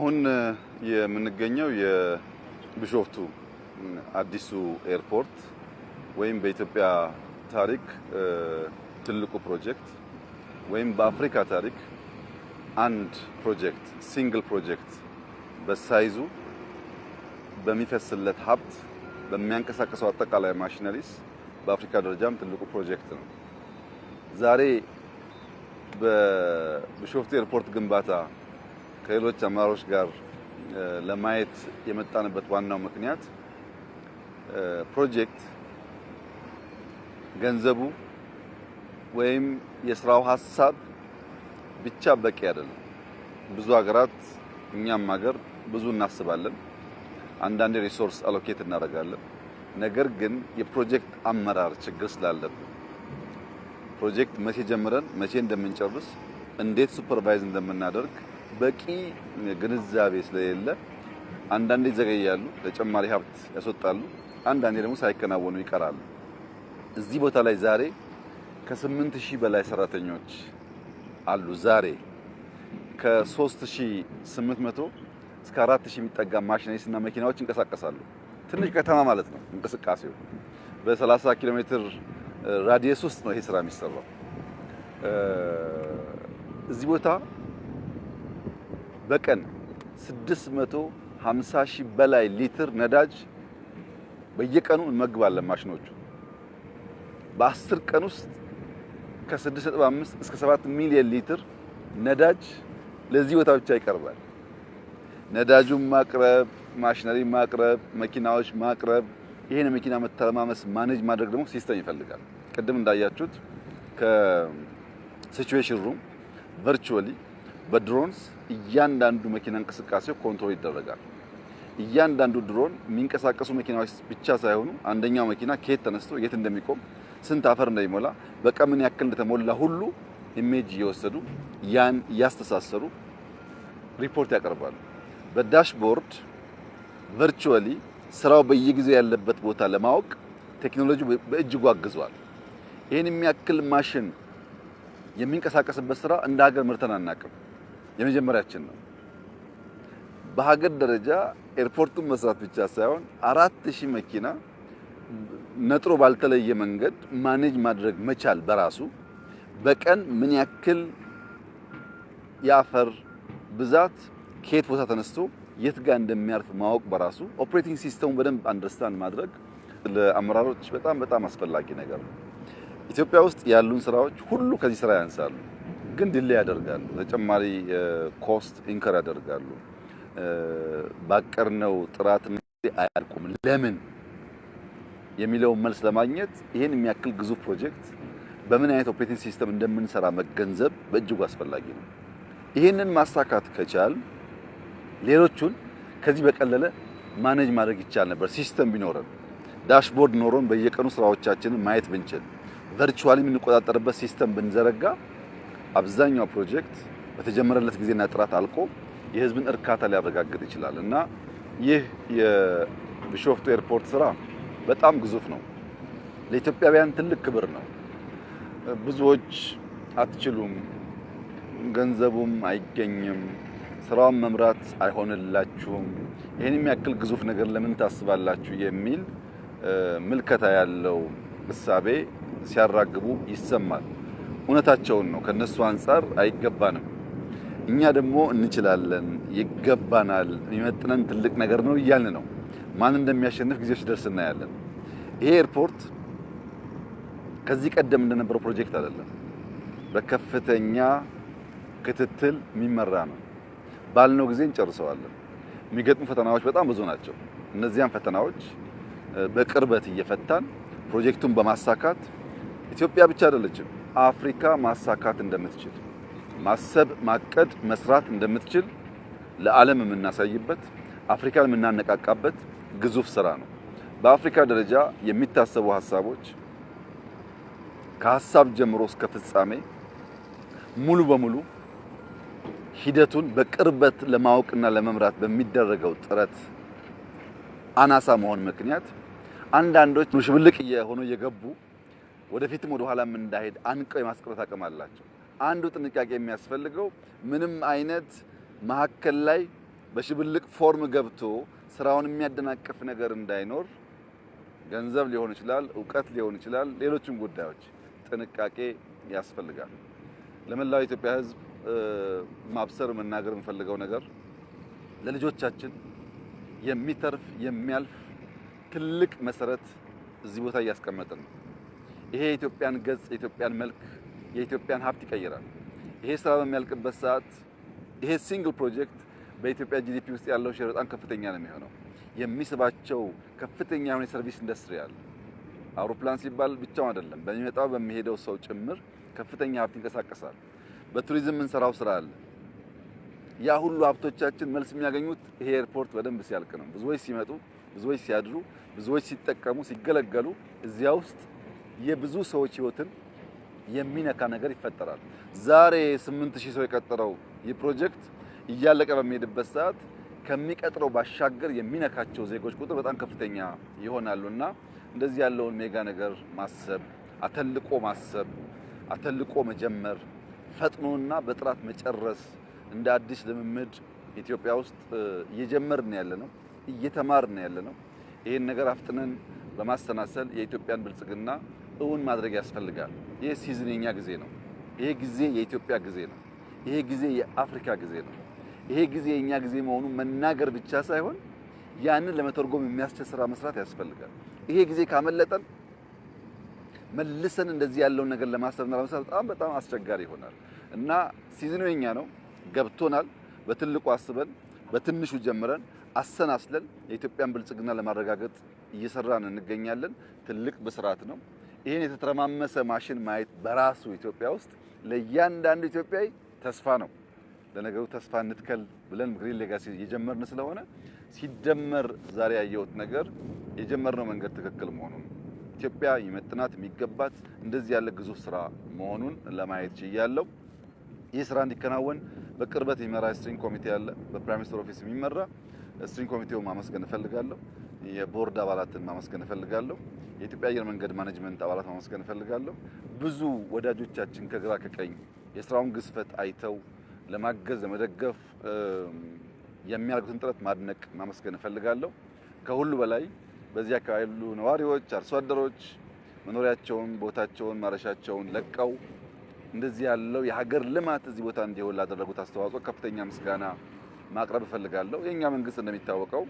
አሁን የምንገኘው የቢሾፍቱ አዲሱ ኤርፖርት ወይም በኢትዮጵያ ታሪክ ትልቁ ፕሮጀክት ወይም በአፍሪካ ታሪክ አንድ ፕሮጀክት ሲንግል ፕሮጀክት በሳይዙ በሚፈስለት ሀብት በሚያንቀሳቀሰው አጠቃላይ ማሽነሪስ በአፍሪካ ደረጃም ትልቁ ፕሮጀክት ነው። ዛሬ በቢሾፍቱ ኤርፖርት ግንባታ ከሌሎች አመራሮች ጋር ለማየት የመጣንበት ዋናው ምክንያት ፕሮጀክት ገንዘቡ ወይም የስራው ሀሳብ ብቻ በቂ አይደለም። ብዙ ሀገራት እኛም ሀገር ብዙ እናስባለን፣ አንዳንድ ሪሶርስ አሎኬት እናደርጋለን። ነገር ግን የፕሮጀክት አመራር ችግር ስላለብን ፕሮጀክት መቼ ጀምረን መቼ እንደምንጨርስ እንዴት ሱፐርቫይዝ እንደምናደርግ በቂ ግንዛቤ ስለሌለ አንዳንዴ ይዘገያሉ፣ ተጨማሪ ሀብት ያስወጣሉ፣ አንዳንዴ ደግሞ ሳይከናወኑ ይቀራሉ። እዚህ ቦታ ላይ ዛሬ ከ8000 በላይ ሰራተኞች አሉ። ዛሬ ከ3800 እስከ 4000 የሚጠጋ ማሽነሪስ እና መኪናዎች ይንቀሳቀሳሉ። ትንሽ ከተማ ማለት ነው። እንቅስቃሴው በ30 ኪሎ ሜትር ራዲየስ ውስጥ ነው ይሄ ስራ የሚሰራው። እዚህ ቦታ በቀን 650,000 በላይ ሊትር ነዳጅ በየቀኑ እንመግባለን። ማሽኖቹ በ10 ቀን ውስጥ ከ6.5 እስከ 7 ሚሊዮን ሊትር ነዳጅ ለዚህ ቦታ ብቻ ይቀርባል። ነዳጁን ማቅረብ፣ ማሽነሪ ማቅረብ፣ መኪናዎች ማቅረብ፣ ይሄን መኪና መተረማመስ ማኔጅ ማድረግ ደግሞ ሲስተም ይፈልጋል። ቅድም እንዳያችሁት ከሲቹዌሽን ሩም ቨርቹዋሊ በድሮንስ እያንዳንዱ መኪና እንቅስቃሴው ኮንትሮል ይደረጋል። እያንዳንዱ ድሮን የሚንቀሳቀሱ መኪናዎች ብቻ ሳይሆኑ አንደኛው መኪና ከየት ተነስቶ የት እንደሚቆም ስንት አፈር እንደሚሞላ በቀን ምን ያክል እንደተሞላ ሁሉ ኢሜጅ እየወሰዱ ያን እያስተሳሰሩ ሪፖርት ያቀርባሉ። በዳሽቦርድ ቨርቹዋሊ ስራው በየጊዜው ያለበት ቦታ ለማወቅ ቴክኖሎጂ በእጅጉ አግዟል። ይሄን የሚያክል ማሽን የሚንቀሳቀስበት ስራ እንደ ሀገር ምርተን አናውቅም። የመጀመሪያችን ነው። በሀገር ደረጃ ኤርፖርቱን መስራት ብቻ ሳይሆን 4000 መኪና ነጥሮ ባልተለየ መንገድ ማኔጅ ማድረግ መቻል በራሱ በቀን ምን ያክል የአፈር ብዛት ከየት ቦታ ተነስቶ የት ጋር እንደሚያርፍ ማወቅ በራሱ ኦፕሬቲንግ ሲስተሙ በደንብ አንደርስታንድ ማድረግ ለአመራሮች በጣም አስፈላጊ ነገር ነው። ኢትዮጵያ ውስጥ ያሉን ስራዎች ሁሉ ከዚህ ስራ ያንሳሉ፣ ግን ዲሌይ ያደርጋሉ። ተጨማሪ ኮስት ኢንከር ያደርጋሉ። ባቀርነው ጥራት አያልቁም። ለምን የሚለውን መልስ ለማግኘት ይሄን የሚያክል ግዙፍ ፕሮጀክት በምን አይነት ኦፕሬቲንግ ሲስተም እንደምንሰራ መገንዘብ በእጅጉ አስፈላጊ ነው። ይሄንን ማሳካት ከቻል ሌሎቹን ከዚህ በቀለለ ማኔጅ ማድረግ ይቻል ነበር። ሲስተም ቢኖረን ዳሽቦርድ ኖሮን በየቀኑ ስራዎቻችንን ማየት ብንችል ቨርቹዋሊ የምንቆጣጠርበት ሲስተም ብንዘረጋ አብዛኛው ፕሮጀክት በተጀመረለት ጊዜና ጥራት አልቆ የህዝብን እርካታ ሊያረጋግጥ ይችላል እና ይህ የቢሾፍቱ ኤርፖርት ስራ በጣም ግዙፍ ነው። ለኢትዮጵያውያን ትልቅ ክብር ነው። ብዙዎች አትችሉም፣ ገንዘቡም አይገኝም፣ ስራውን መምራት አይሆንላችሁም፣ ይሄን የሚያክል ግዙፍ ነገር ለምን ታስባላችሁ የሚል ምልከታ ያለው እሳቤ ሲያራግቡ ይሰማል። እውነታቸውን ነው። ከነሱ አንፃር አይገባንም። እኛ ደግሞ እንችላለን፣ ይገባናል፣ የሚመጥነን ትልቅ ነገር ነው እያልን ነው። ማን እንደሚያሸንፍ ጊዜው ሲደርስ እናያለን። ይሄ ኤርፖርት ከዚህ ቀደም እንደነበረው ፕሮጀክት አይደለም። በከፍተኛ ክትትል የሚመራ ነው። ባልነው ጊዜ እንጨርሰዋለን። የሚገጥሙ ፈተናዎች በጣም ብዙ ናቸው። እነዚያን ፈተናዎች በቅርበት እየፈታን ፕሮጀክቱን በማሳካት ኢትዮጵያ ብቻ አይደለችም፣ አፍሪካ ማሳካት እንደምትችል ማሰብ፣ ማቀድ፣ መስራት እንደምትችል ለዓለም የምናሳይበት አፍሪካን የምናነቃቃበት ግዙፍ ስራ ነው። በአፍሪካ ደረጃ የሚታሰቡ ሀሳቦች ከሀሳብ ጀምሮ እስከ ፍጻሜ ሙሉ በሙሉ ሂደቱን በቅርበት ለማወቅና ለመምራት በሚደረገው ጥረት አናሳ መሆን ምክንያት አንዳንዶች ሽብልቅ የሆኑ እየገቡ ወደፊትም ወደ ኋላም እንዳይሄድ አንቀው የማስቀረት አቅም አላቸው። አንዱ ጥንቃቄ የሚያስፈልገው ምንም አይነት መሀከል ላይ በሽብልቅ ፎርም ገብቶ ስራውን የሚያደናቅፍ ነገር እንዳይኖር ገንዘብ ሊሆን ይችላል፣ ዕውቀት ሊሆን ይችላል፣ ሌሎችም ጉዳዮች ጥንቃቄ ያስፈልጋል። ለመላው ኢትዮጵያ ሕዝብ ማብሰር መናገር የምፈልገው ነገር ለልጆቻችን የሚተርፍ የሚያልፍ ትልቅ መሰረት እዚህ ቦታ እያስቀመጥን ነው። ይሄ የኢትዮጵያን ገጽ፣ የኢትዮጵያን መልክ፣ የኢትዮጵያን ሀብት ይቀይራል። ይሄ ስራ በሚያልቅበት ሰዓት ይሄ ሲንግል ፕሮጀክት በኢትዮጵያ ጂዲፒ ውስጥ ያለው ሼር በጣም ከፍተኛ ነው የሚሆነው። የሚስባቸው ከፍተኛ የሆነ የሰርቪስ ኢንዱስትሪ አለ። አውሮፕላን ሲባል ብቻው አይደለም፣ በሚመጣው በሚሄደው ሰው ጭምር ከፍተኛ ሀብት ይንቀሳቀሳል። በቱሪዝም የምንሰራው ስራ አለ። ያ ሁሉ ሀብቶቻችን መልስ የሚያገኙት ይሄ ኤርፖርት በደንብ ሲያልቅ ነው። ብዙዎች ሲመጡ፣ ብዙዎች ሲያድሩ፣ ብዙዎች ሲጠቀሙ፣ ሲገለገሉ እዚያ ውስጥ የብዙ ሰዎች ህይወትን የሚነካ ነገር ይፈጠራል። ዛሬ 8000 ሰው የቀጠረው ይህ ፕሮጀክት እያለቀ በሚሄድበት ሰዓት ከሚቀጥረው ባሻገር የሚነካቸው ዜጎች ቁጥር በጣም ከፍተኛ ይሆናሉና እንደዚህ ያለውን ሜጋ ነገር ማሰብ፣ አተልቆ ማሰብ፣ አተልቆ መጀመር፣ ፈጥኖና በጥራት መጨረስ እንደ አዲስ ልምምድ ኢትዮጵያ ውስጥ እየጀመርን ያለነው እየተማርን ያለነው ይሄን ነገር አፍጥነን በማሰናሰል የኢትዮጵያን ብልጽግና እውን ማድረግ ያስፈልጋል። ይሄ ሲዝን የኛ ጊዜ ነው። ይሄ ጊዜ የኢትዮጵያ ጊዜ ነው። ይሄ ጊዜ የአፍሪካ ጊዜ ነው። ይሄ ጊዜ የኛ ጊዜ መሆኑን መናገር ብቻ ሳይሆን ያንን ለመተርጎም የሚያስችል ስራ መስራት ያስፈልጋል። ይሄ ጊዜ ካመለጠን መልሰን እንደዚህ ያለውን ነገር ለማሰብና ለመስራት በጣም አስቸጋሪ ይሆናል እና ሲዝኑ የኛ ነው። ገብቶናል። በትልቁ አስበን በትንሹ ጀምረን አሰናስለን የኢትዮጵያን ብልጽግና ለማረጋገጥ እየሰራን እንገኛለን። ትልቅ ብስራት ነው። ይሄን የተተረማመሰ ማሽን ማየት በራሱ ኢትዮጵያ ውስጥ ለእያንዳንዱ ኢትዮጵያዊ ተስፋ ነው። ለነገሩ ተስፋ እንትከል ብለን ግሪን ሌጋሲ እየጀመርን ስለሆነ ሲደመር ዛሬ ያየሁት ነገር የጀመርነው መንገድ ትክክል መሆኑን ኢትዮጵያ ይመጥናት የሚገባት እንደዚህ ያለ ግዙፍ ስራ መሆኑን ለማየት ችያለሁ። ይህ ስራ እንዲከናወን በቅርበት የሚመራ ስትሪንግ ኮሚቴ አለ። በፕራይም ሚኒስትር ኦፊስ የሚመራ ስትሪንግ ኮሚቴውን ማመስገን እፈልጋለሁ። የቦርድ አባላትን ማመስገን እፈልጋለሁ። የኢትዮጵያ አየር መንገድ ማኔጅመንት አባላት ማመስገን እፈልጋለሁ። ብዙ ወዳጆቻችን ከግራ ከቀኝ የስራውን ግዝፈት አይተው ለማገዝ ለመደገፍ የሚያደርጉትን ጥረት ማድነቅ ማመስገን እፈልጋለሁ። ከሁሉ በላይ በዚህ አካባቢ ያሉ ነዋሪዎች፣ አርሶ አደሮች መኖሪያቸውን፣ ቦታቸውን፣ ማረሻቸውን ለቀው እንደዚህ ያለው የሀገር ልማት እዚህ ቦታ እንዲሆን ላደረጉት አስተዋጽኦ ከፍተኛ ምስጋና ማቅረብ እፈልጋለሁ። የኛ መንግስት እንደሚታወቀው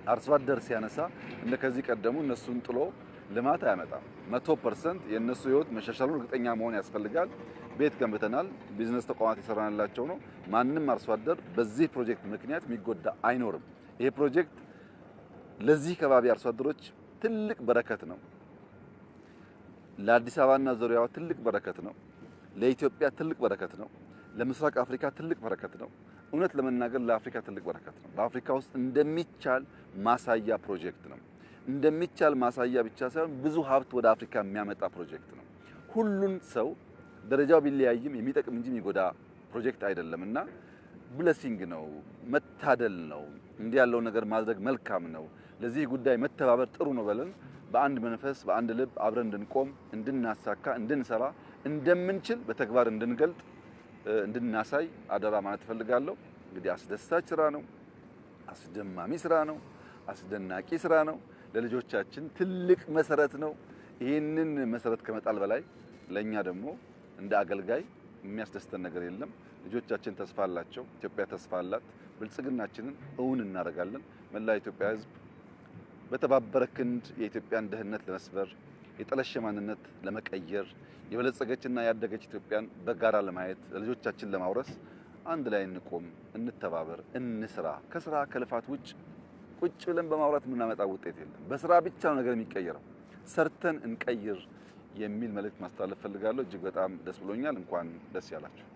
አርሶ አደር ሲያነሳ እንደ ከዚህ ቀደሙ እነሱን ጥሎ ልማት አያመጣም። 100% የነሱ ህይወት መሻሻሉን እርግጠኛ መሆን ያስፈልጋል። ቤት ገንብተናል፣ ቢዝነስ ተቋማት የሰራንላቸው ነው። ማንም አርሶ አደር በዚህ ፕሮጀክት ምክንያት የሚጎዳ አይኖርም። ይሄ ፕሮጀክት ለዚህ ከባቢ አርሶ አደሮች ትልቅ በረከት ነው። ለአዲስ አበባና ዙሪያዋ ትልቅ በረከት ነው። ለኢትዮጵያ ትልቅ በረከት ነው። ለምስራቅ አፍሪካ ትልቅ በረከት ነው። እውነት ለመናገር ለአፍሪካ ትልቅ በረከት ነው። በአፍሪካ ውስጥ እንደሚቻል ማሳያ ፕሮጀክት ነው። እንደሚቻል ማሳያ ብቻ ሳይሆን ብዙ ሀብት ወደ አፍሪካ የሚያመጣ ፕሮጀክት ነው። ሁሉን ሰው ደረጃው ቢለያይም የሚጠቅም እንጂ የሚጎዳ ፕሮጀክት አይደለምና ብለሲንግ ነው፣ መታደል ነው። እንዲህ ያለው ነገር ማድረግ መልካም ነው። ለዚህ ጉዳይ መተባበር ጥሩ ነው ብለን በአንድ መንፈስ በአንድ ልብ አብረን እንድንቆም፣ እንድናሳካ፣ እንድንሰራ እንደምንችል በተግባር እንድንገልጥ እንድናሳይ አደራ ማለት እፈልጋለሁ። እንግዲህ አስደሳች ስራ ነው፣ አስደማሚ ስራ ነው፣ አስደናቂ ስራ ነው። ለልጆቻችን ትልቅ መሰረት ነው። ይህንን መሰረት ከመጣል በላይ ለኛ ደግሞ እንደ አገልጋይ የሚያስደስተን ነገር የለም። ልጆቻችን ተስፋ አላቸው፣ ኢትዮጵያ ተስፋ አላት። ብልጽግናችንን እውን እናደርጋለን። መላ ኢትዮጵያ ሕዝብ በተባበረ ክንድ የኢትዮጵያን ድህነት ለመስበር የጠለሸ ማንነት ለመቀየር የበለጸገችና ያደገች ኢትዮጵያን በጋራ ለማየት ለልጆቻችን ለማውረስ አንድ ላይ እንቆም፣ እንተባበር፣ እንስራ። ከስራ ከልፋት ውጭ ቁጭ ብለን በማውራት የምናመጣው ውጤት የለም። በስራ ብቻ ነው ነገር የሚቀየረው። ሰርተን እንቀይር የሚል መልእክት ማስተላለፍ ፈልጋለሁ። እጅግ በጣም ደስ ብሎኛል። እንኳን ደስ ያላችሁ።